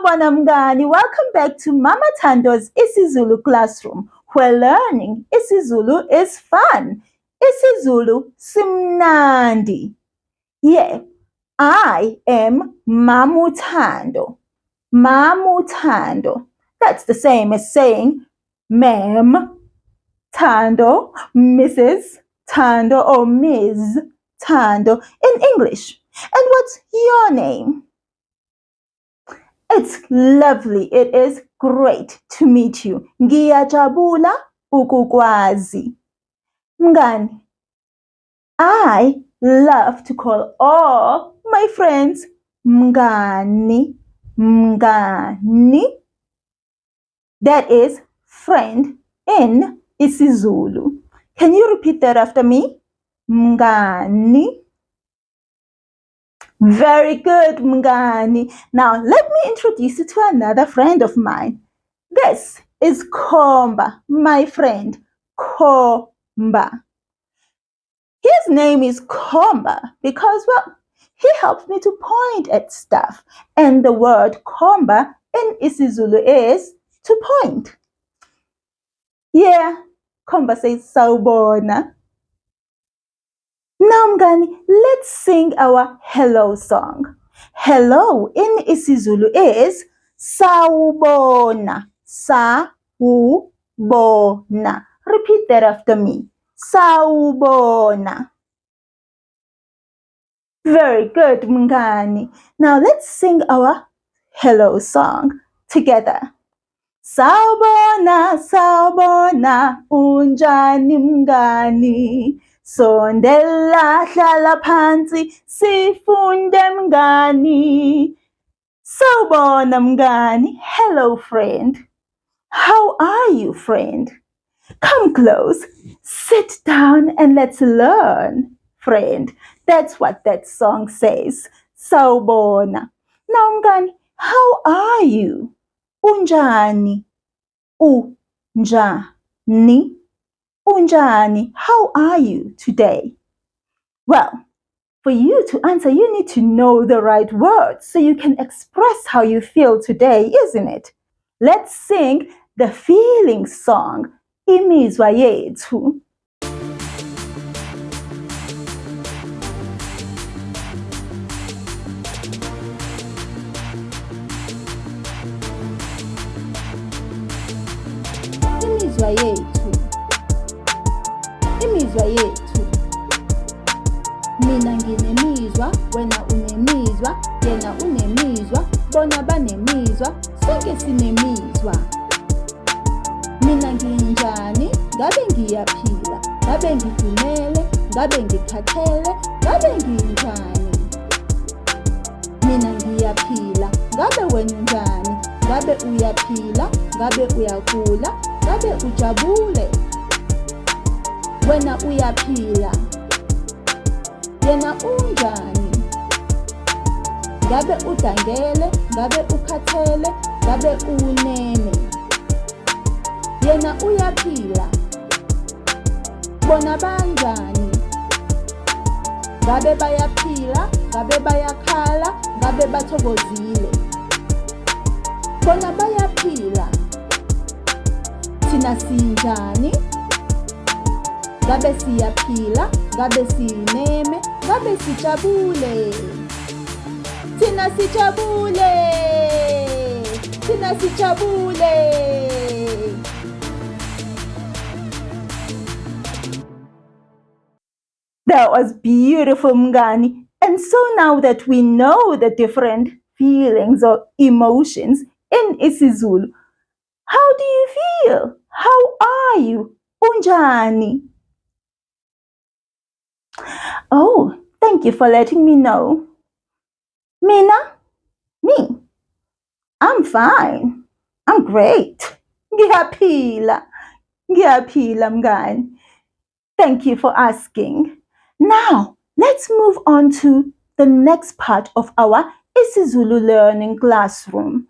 Sawubona mngani, welcome back to Mama Thando's isiZulu classroom, where learning isiZulu is fun. isiZulu simnandi. Yeah, I am Mama Thando. Mama Thando. That's the same as saying Ma'am Thando, Mrs. Thando, or Ms. Thando in English. And what's your name? It's lovely. It is great to meet you. Ngiyajabula ukukwazi. Mngani, I love to call all my friends mngani. Mngani. That is friend in isiZulu. Can you repeat that after me? Mngani. Very good, mngani. Now, let me introduce you to another friend of mine. This is Khomba, my friend, Khomba. His name is Khomba because, well, he helps me to point at stuff. And the word Khomba in isiZulu is to point. Yeah, Khomba says sawubona. Now, mngani, let's sing our hello song. Hello in isiZulu is sawubona. Sawubona. Repeat that after me. Sawubona. Very good, mngani. Now let's sing our hello song together. Sawubona, sawubona, unjani mngani? Sondela hlala phansi sifunde mngani. Sawubona mngani. Hello friend. How are you, friend? Come close. Sit down and let's learn, friend. That's what that song says. Sawubona. Now mngani, how are you? Unjani. Unjani. Unjani, how are you today? Well, for you to answer, you need to know the right words so you can express how you feel today, isn't it? Let's sing the feeling song, Imizwa Yethu. Imizwa yethu. Imizwa yethu. Mina nginemizwa, wena unemizwa, yena unemizwa, bona banemizwa, sonke sinemizwa. Mina nginjani, ngabe ngiyaphila, ngabe ngidumele, ngabe ngikhathele, ngabe nginjani. Mina ngiyaphila, ngabe wena unjani, ngabe uyaphila, ngabe uyagula, ngabe ujabule. Wena uyaphila, yena unjani? Ngabe udangele, ngabe ukhathele, ngabe unene. Yena uyaphila, bona banjani? Ngabe bayaphila, ngabe bayakhala, ngabe bathokozile. Bona bayaphila, thina sinjani? Ngabe siyaphila, ngabe sineme, ngabe sijabule. Thina sijabule. Thina sijabule. That was beautiful, mngani. And so now that we know the different feelings or emotions in isiZulu, how do you feel? How are you? Unjani? Oh, thank you for letting me know. Mina? Me? I'm fine. I'm great. Ngiyaphila. Ngiyaphila mngani. Thank you for asking. Now, let's move on to the next part of our isiZulu learning classroom.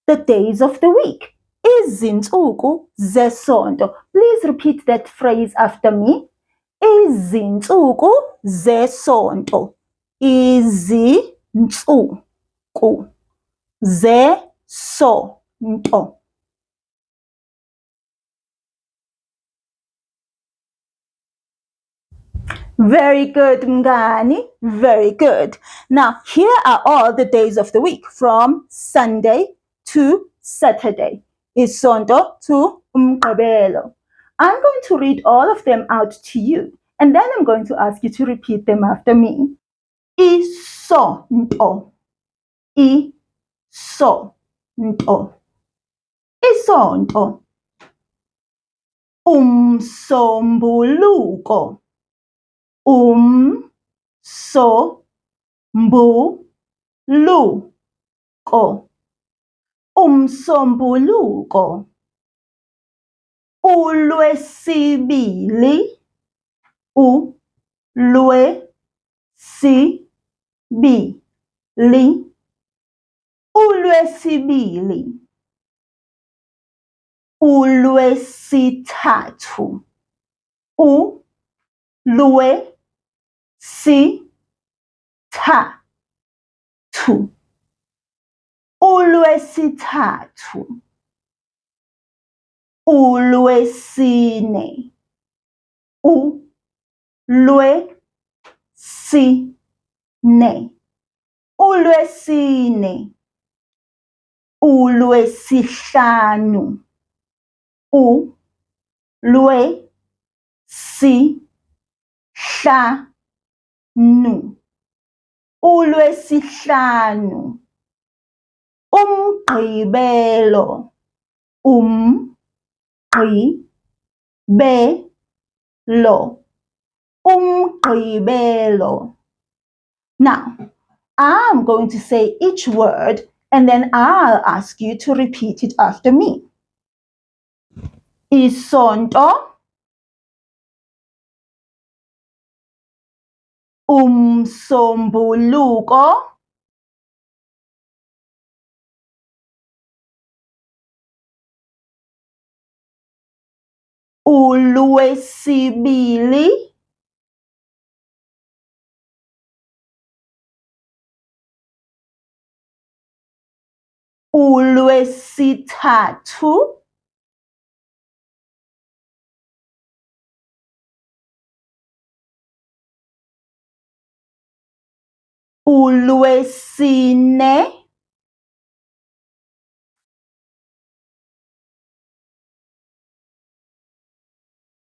The days of the week. Izinsuku zesonto. Please repeat that phrase after me. Izinsuku zesonto. Izinsuku zesonto. Very good, Mngani. Very good. Now, here are all the days of the week from Sunday to Saturday. Isonto to Umgqibelo. I'm going to read all of them out to you, and then I'm going to ask you to repeat them after me. Isonto. Isonto. Isonto. Umsombuluko. Umsombuluko. Umsombuluko. uLwesibili. uLwesibili. uLwesibili. uLwesithathu. uLwesithathu. uLwesithathu. uLwesine. uLwesine. uLwesine. uLwesihlanu. uLwesihlanu. uLwesihlanu. Umgqibelo. Umgqibelo. Umgqibelo. Now, I'm going to say each word and then I'll ask you to repeat it after me. Isonto. Umsombuluko. uLwesibili. uLwesithathu. uLwesine.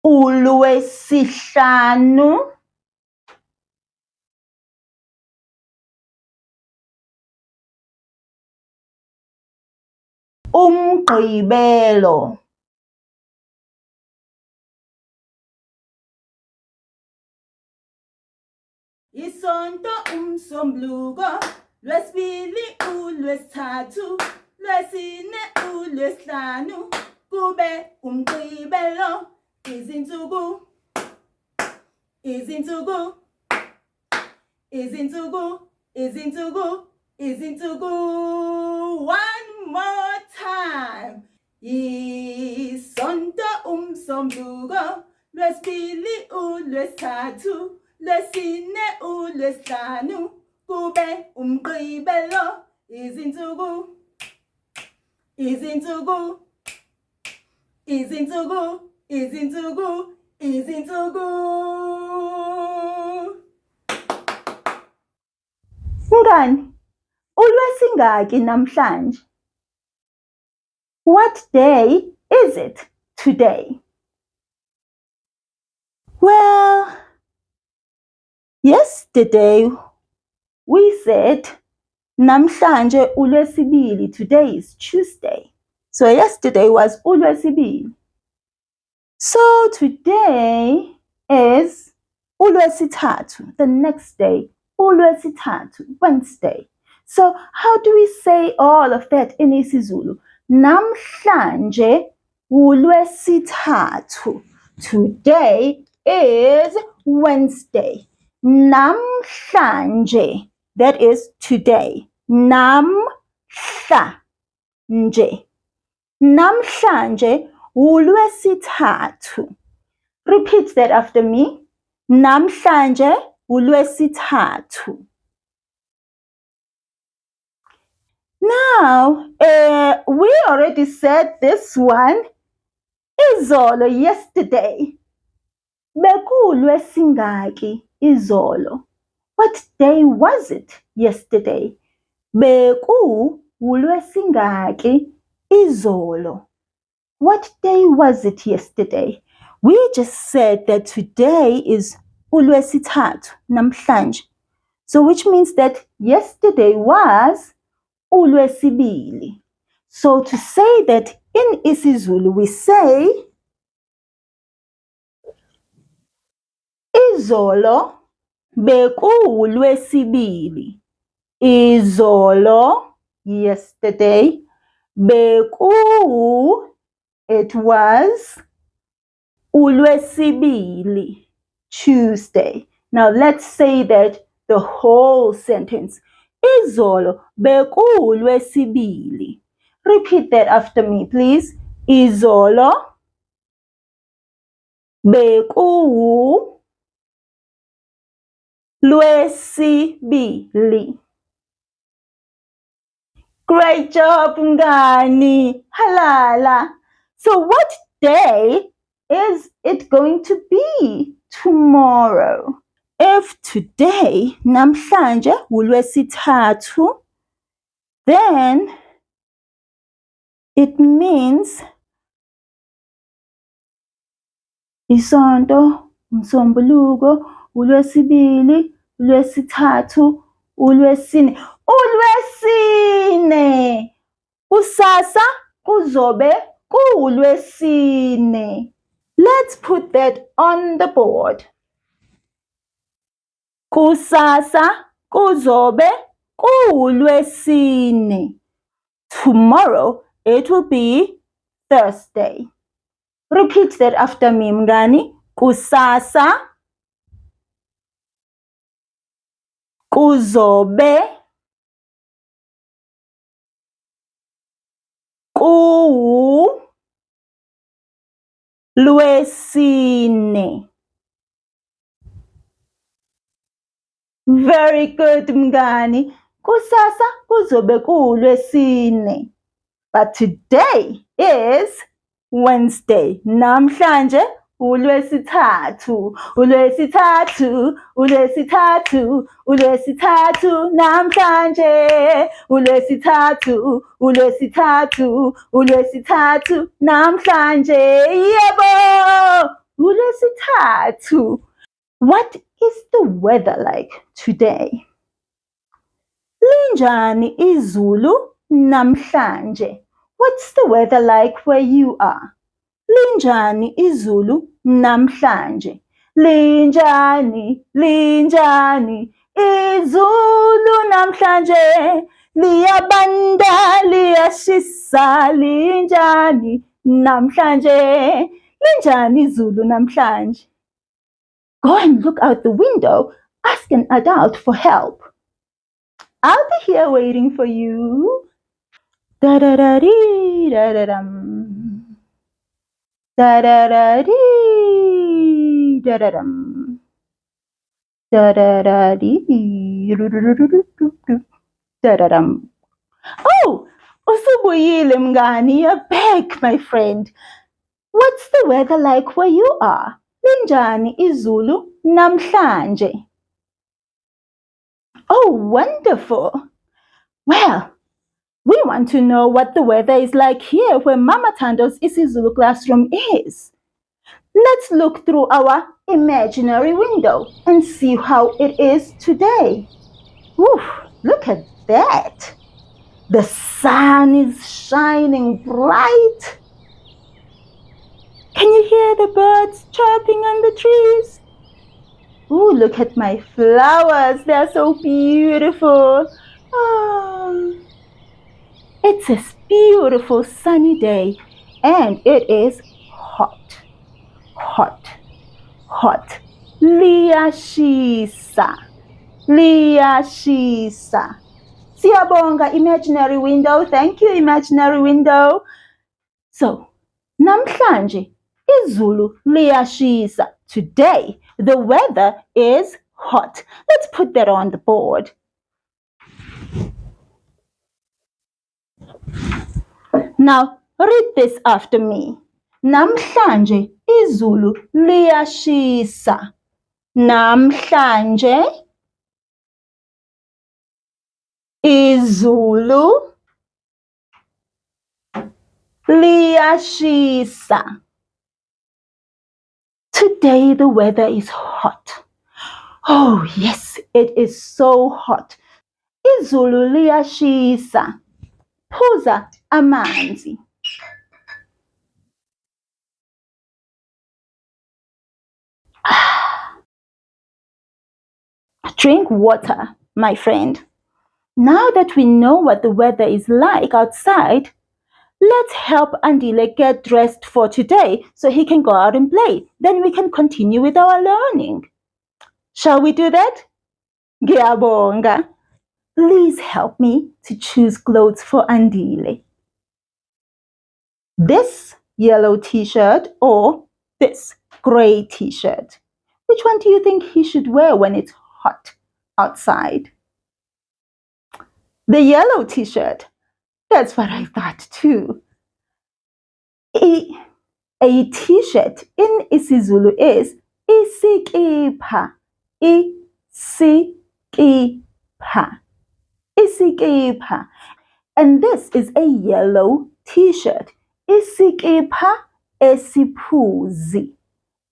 uLwesihlanu. Umgqibelo. Isonto umsombuluko, lwesibili uLwesithathu, lwesine uLwesihlanu, kube umgqibelo. Izinsuku. Izinsuku. Izinsuku. Izinsuku. Izinsuku. One more time. Isonto umsombuluko, lwesibili uLwesithathu, lwesine uLwesihlanu, kube umgqibelo. Izinsuku. Izinsuku. Izinsuku. Izinsuku. Izinsuku. Mngani, uLwesingaki namhlanje? What day is it today? Well, yesterday we said namhlanje uLwesibili. Today is Tuesday. So yesterday was uLwesibili. So today is uLwesithathu. The next day, uLwesithathu, Wednesday. So how do we say all of that in isiZulu? Namhlanje uLwesithathu. Today is Wednesday. Namhlanje. That is today. Namhlanje. Namhlanje uLwesithathu. Repeat that after me. Namhlanje uLwesithathu. Now, we already said this one. Izolo, yesterday. BekuLwesingaki, izolo. What day was it yesterday? BekuLwesingaki, izolo. What day was it yesterday? We just said that today is uLwesithathu, namhlanje. So which means that yesterday was uLwesibili. So to say that in isiZulu we say izolo bekuwuLwesibili. Izolo, yesterday, it was uLwesibili, Tuesday. Now let's say that the whole sentence. Izolo bekuwuLwesibili. Repeat that after me, please. Izolo bekuwuLwesibili. Great job, Mngani. Halala. So what day is it going to be tomorrow? If today, namhlanje, uLwesithathu, then it means isonto, umsombuluko, uLwesibili, uLwesithathu, uLwesine. uLwesine! Kusasa kuzobe kuwuLwesine. Let's put that on the board. Kusasa kuzobe kuwuLwesine. Tomorrow it will be Thursday. Repeat that after me, Mngani. Kusasa kuzobe kuwuLwesine. Very good, Mngani. Kusasa kuzobe kuwuLwesine. But today is Wednesday. Namhlanje uLwesithathu. uLwesithathu, uLwesithathu, uLwesithathu namhlanje. uLwesithathu, uLwesithathu, uLwesithathu namhlanje. Yebo! uLwesithathu. What is the weather like today? Linjani izulu namhlanje? What's the weather like where you are? Linjani izulu namhlanje? Linjani, linjani izulu namhlanje? Liyabanda, liyashisa, linjani namhlanje? Linjani izulu namhlanje? Go and look out the window. Ask an adult for help. I'll be here waiting for you. Da-da-da-dee, da-da-dum. Da-da-da-dee, da-da-dum. Da-da-da-dee, da-da-dum. Oh, usubuyile Mngani, you're back, my friend. What's the weather like where you are? Linjani izulu namhlanje? Oh, wonderful. Well, we want to know what the weather is like here where Mama Thando's isiZulu classroom is. Let's look through our imaginary window and see how it is today. Ooh, look at that. The sun is shining bright. Can you hear the birds chirping on the trees? Ooh, look at my flowers. They're so beautiful. Oh. It's a beautiful sunny day and it is hot, hot, hot. Liyashisa, liyashisa. Siyabonga, imaginary window. Thank you, imaginary window. So, namhlanje izulu liyashisa. Today, the weather is hot. Let's put that on the board. Now read this after me. Namhlanje izulu liyashisa. Namhlanje izulu liyashisa. Today the weather is hot. Oh yes, it is so hot. Izulu liyashisa. Phuza amanzi. Drink water, my friend. Now that we know what the weather is like outside, let's help Andile get dressed for today so he can go out and play. Then we can continue with our learning. Shall we do that? Ngiyabonga. Please help me to choose clothes for Andile. This yellow t-shirt or this grey t-shirt? Which one do you think he should wear when it's hot outside? The yellow t-shirt. That's what I thought too. A t-shirt in isiZulu is isikipha. Isikipha. Isikipha. And this is a yellow t-shirt. Isikipha esiphuzi.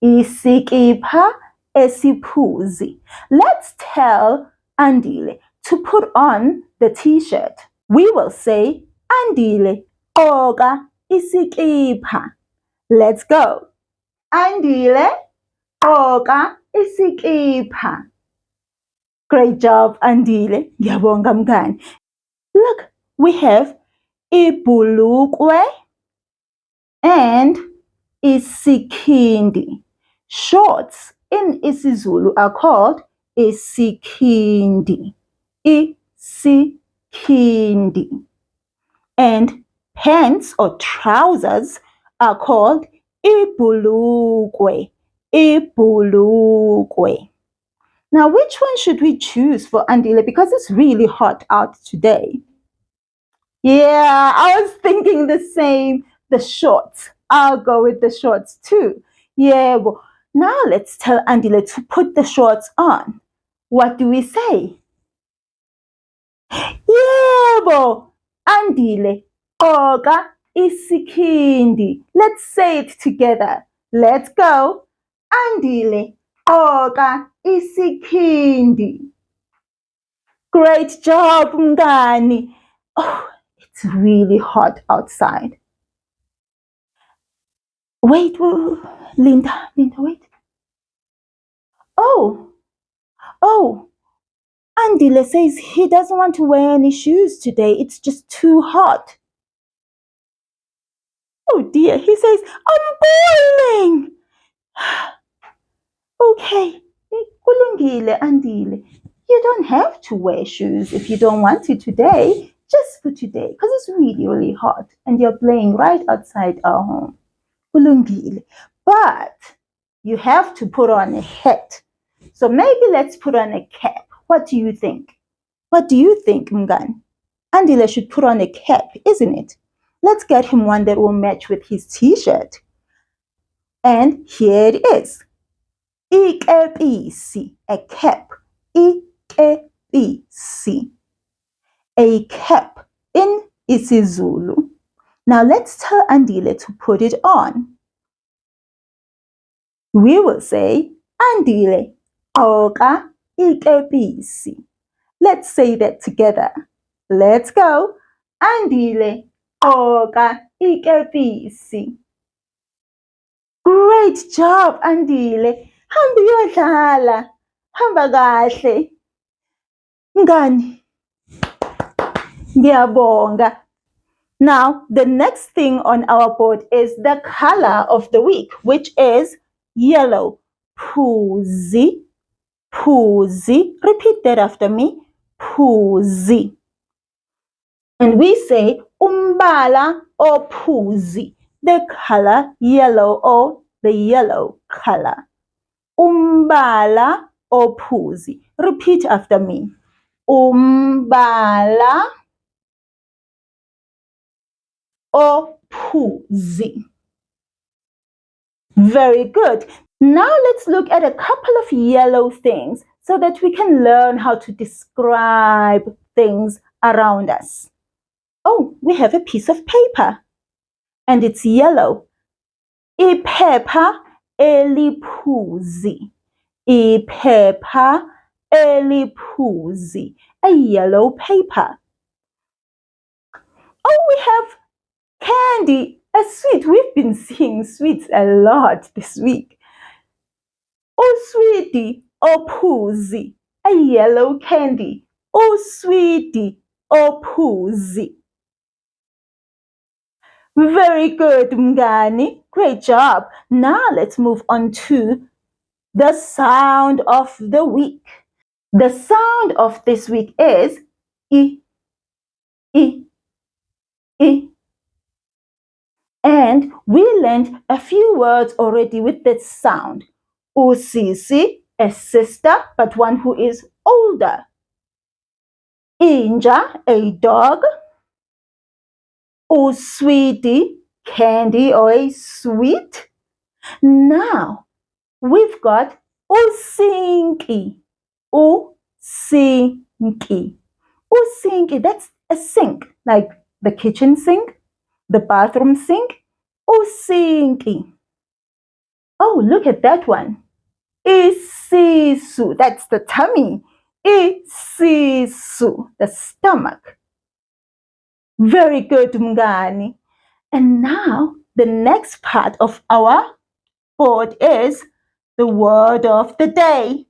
Isikipha esiphuzi. Let's tell Andile to put on the t-shirt. We will say, Andile, gqoka isikipha. Let's go. Andile, gqoka isikipha. Great job, Andile. Ngiyabonga mngani. Look, we have ibhulukwe and isikhindi. Shorts in isiZulu are called isikhindi. Isikhindi. And pants or trousers are called ibhulukwe. Ibhulukwe. Now, which one should we choose for Andile? Because it's really hot out today. Yeah, I was thinking the same. The shorts. I'll go with the shorts too. Yeah, well, now let's tell Andile to put the shorts on. What do we say? Yebo, Andile, gqoka isikhindi. Let's say it together. Let's go. Andile, gqoka isikhindi. Great job, mngani. Oh, it's really hot outside. Wait, Linda, wait. Oh, Andile says he doesn't want to wear any shoes today. It's just too hot. Oh dear, he says, I'm boiling. Okay, kulungile, Andile. You don't have to wear shoes if you don't want to today. Just for today, because it's really, really hot and you're playing right outside our home. Kulungile. But you have to put on a hat. So maybe let's put on a cap. What do you think? What do you think, Mngani? Andile should put on a cap, isn't it? Let's get him one that will match with his t-shirt. And here it is. Ikepisi, a cap. Ikepisi. A cap in isiZulu. Now let's tell Andile to put it on. We will say, Andile, gqoka ikepisi. Let's say that together. Let's go. Andile, gqoka ikepisi. Great job, Andile. Hamba uyodlala. Hamba kahle. Mngani, ngiyabonga. Now, the next thing on our board is the color of the week, which is yellow. Phuzi, Phuzi. Repeat that after me. Phuzi. And we say umbala ophuzi, the color yellow or the yellow color. Umbala ophuzi. Repeat after me. Umbala or Phuzi. Very good. Now let's look at a couple of yellow things so that we can learn how to describe things around us. Oh, we have a piece of paper and it's yellow. Iphepha eliphuzi. Iphepha eliphuzi. A yellow paper. Oh, we have candy, a sweet. We've been seeing sweets a lot this week. Usweetie ophuzi, a yellow candy. Usweetie ophuzi. Very good, Mngani. Great job. Now let's move on to the sound of the week. The sound of this week is I, I, I. And we learned a few words already with this sound. Usisi, a sister, but one who is older. Inja, a dog. Usweetie, candy or a sweet. Now, we've got usinki. Usinki. Usinki, that's a sink, like the kitchen sink, the bathroom sink. Usinki. Oh, look at that one. Isisu, that's the tummy. Isisu, the stomach. Very good, Mngani. And now the next part of our board is the word of the day.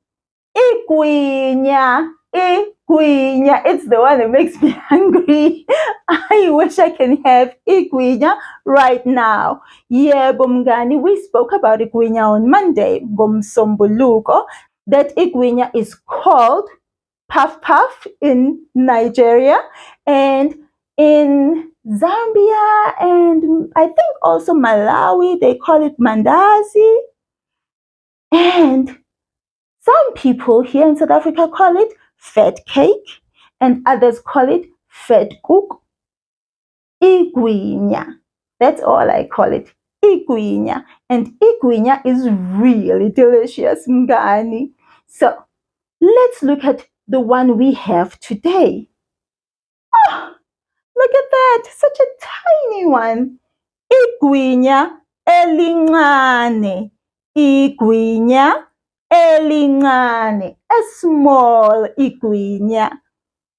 Igwinya. Igwinya. It's the one that makes me hungry. I wish I can have igwinya right now. Yebo mngani, we spoke about igwinya on Monday, ngomsombuluko, that igwinya is called puff puff in Nigeria, and in Zambia and I think also Malawi, they call it mandazi. And some people here in South Africa call it fat cake, and others call it fat cook. Igwinya. That's all I call it. Igwinya. And igwinya is really delicious, mngani. So let's look at the one we have today. Oh, look at that, such a tiny one. Igwinya elincane. Igwinya elincane. A small igwinya.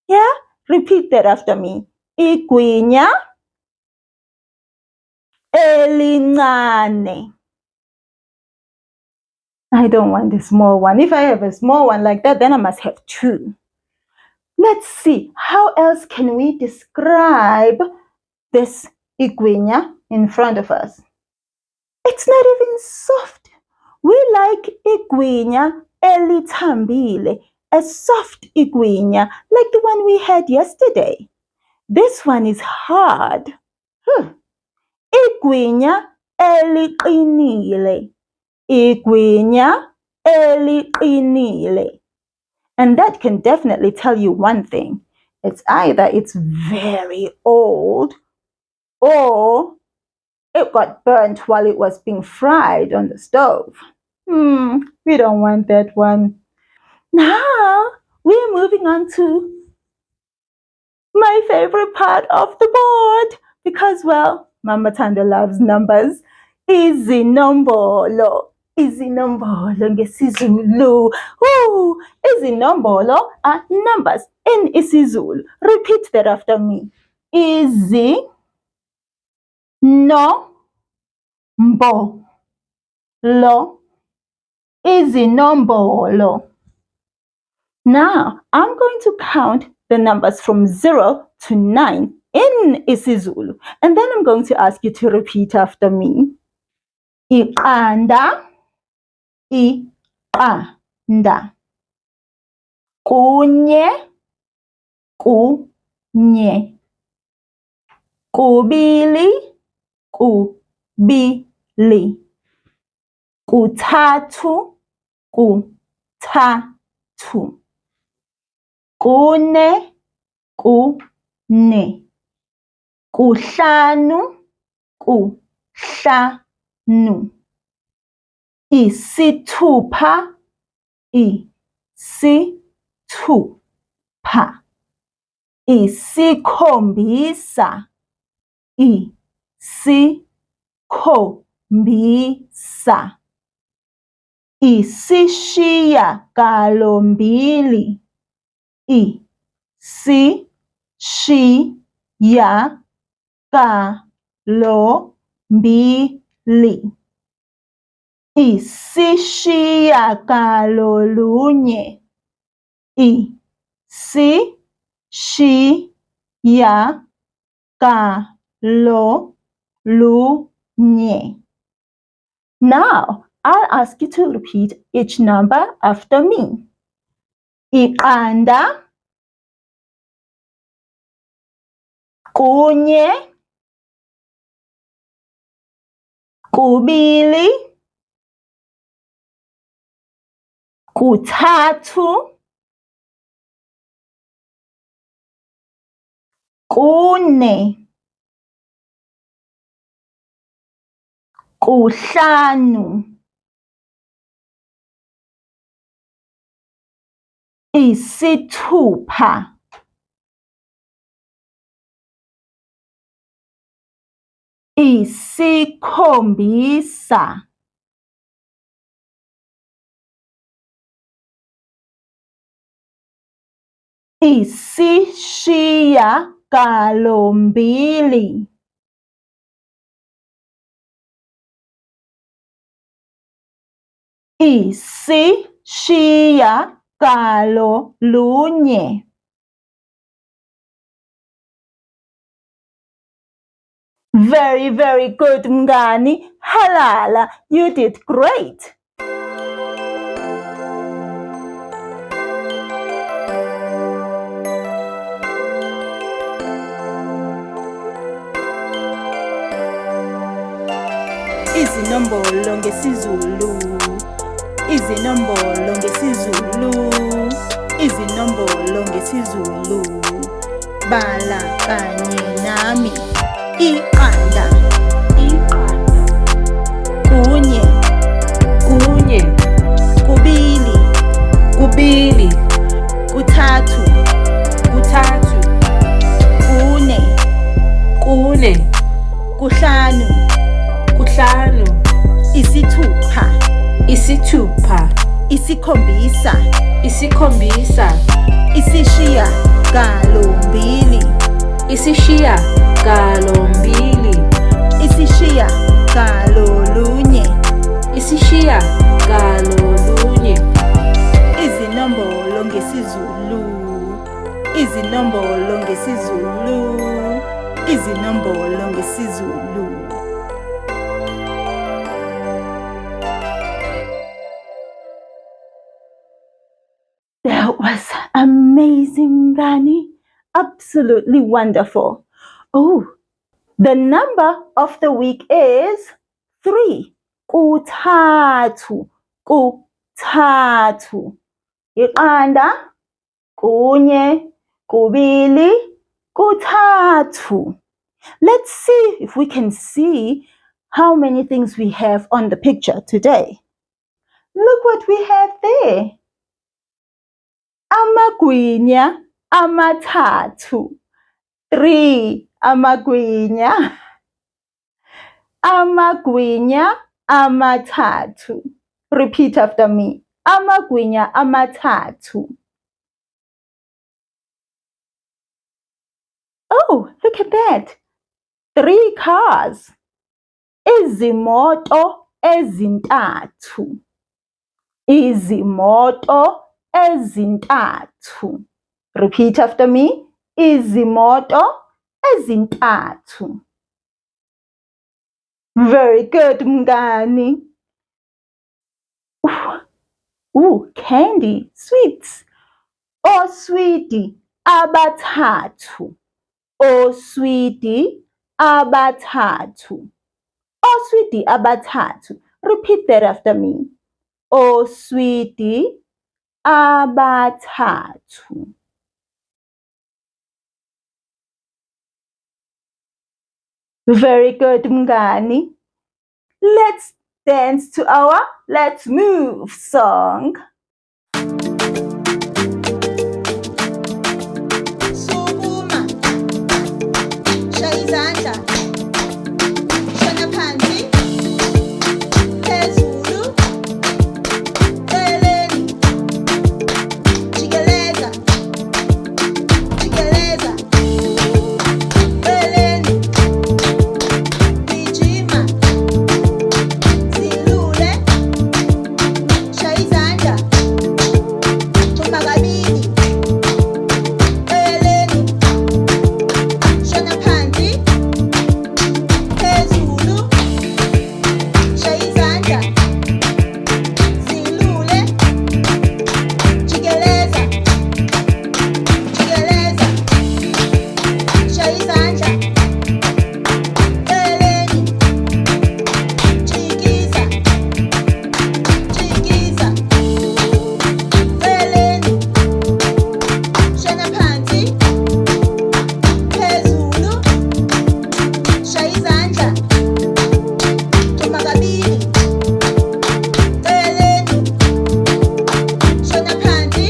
Yeah? Repeat that after me. Igwinya elincane. I don't want a small one. If I have a small one like that, then I must have two. Let's see, how else can we describe this igwinya in front of us? It's not even soft. We like igwinya elithambile, a soft igwinya, like the one we had yesterday. This one is hard. Igwinya eliqinile. Igwinya eliqinile. And that can definitely tell you one thing. It's either it's very old or it got burnt while it was being fried on the stove. We don't want that one. Now we're moving on to my favorite part of the board because, well, Mama Thando loves numbers. Izinombolo. Izinombolo ngesiZulu. Izinombolo are numbers in isiZulu. Repeat that after me. Izinombolo. Izinombolo. Now, I'm going to count the numbers from 0 to 9 in isiZulu. And then I'm going to ask you to repeat after me. Iqanda, iqanda. Kunye, kunye. Kubili, kubili. Kuthathu, kuthathu. Kune, kune. Kuhlanu, kuhlanu. Isithupha, isithupha. Isikhombisa, isikhombisa. Isishiyagalombili, isishiyagalombili. Isishiyagalolunye, isishiyagalolunye. Now, I'll ask you to repeat each number after me. Iqanda, kunye, kubili, kuthathu, kune, kuhlanu, isithupha, isikhombisa, isishiyagalombili, isishiyagalolunye. Very, very good, Mngani. Halala, you did great. Izinombolo ngesiZulu. Izinombolo ngesiZulu. Izinombolo ngesiZulu. Bala kanye nami. Iqanda, iqanda, kunye, kunye, kubili, kubili, kuthathu, kuthathu, kune, kune, kuhlanu, kuhlanu, isithupha, isithupha, isikhombisa, isikhombisa, isishiyagalombili, isishiyagalombili, isishiyagalolunye, isishiyagalolunye. Izinombolo ngesiZulu. Izinombolo ngesiZulu. Izinombolo ngesiZulu. That was amazing, Gani. Absolutely wonderful. Oh, the number of the week is 3. Kuthathu, kuthathu. Iqanda, kunye, kubili, kuthathu. Let's see if we can see how many things we have on the picture today. Look what we have there. Amagwinya amathathu. 3 amagwinya. Amagwinya amathathu. Repeat after me. Amagwinya amathathu. Oh, look at that. 3 cars. Izimoto ezintathu. Izimoto ezintathu. Repeat after me. Izimoto ezintathu. Very good, Mngani. Ooh, candy, sweets. Oswidi abathathu. Oswidi abathathu. Oswidi abathathu. Repeat that after me. Oswidi abathathu. Very good, mngani. Let's dance to our Let's Move song. Sukuma, shaya izandla, shona phansi, phezulu, celeni, jikeleza, jikeleza, celeni, gijima, zilule, shaya izandla, thumba kabili, celeni, shona phansi, phezulu, shaya izandla, zilule, jikeleza, jikeleza, shaya izandla, celeni, jikisa, jikisa, celeni, shona phansi, phezulu, shaya izandla, thumba kabili, celeni, shona phansi,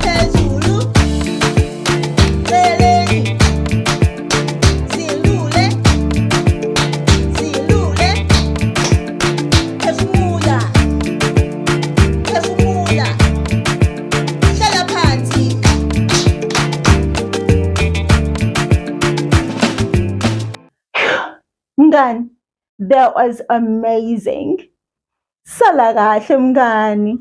phezulu, celeni, zilule, zilule, phefumula, phefumula, hlala phansi. Mngani, that was amazing. Sala kahle mngani.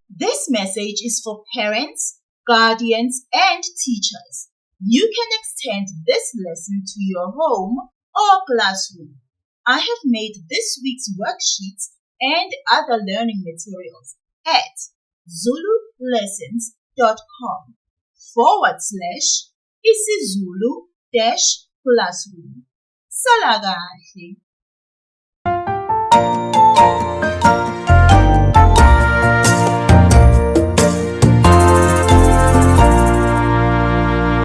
This message is for parents, guardians, and teachers. You can extend this lesson to your home or classroom. I have made this week's worksheets and other learning materials at zululessons.com/isiZulu-classroom. Sala kahle.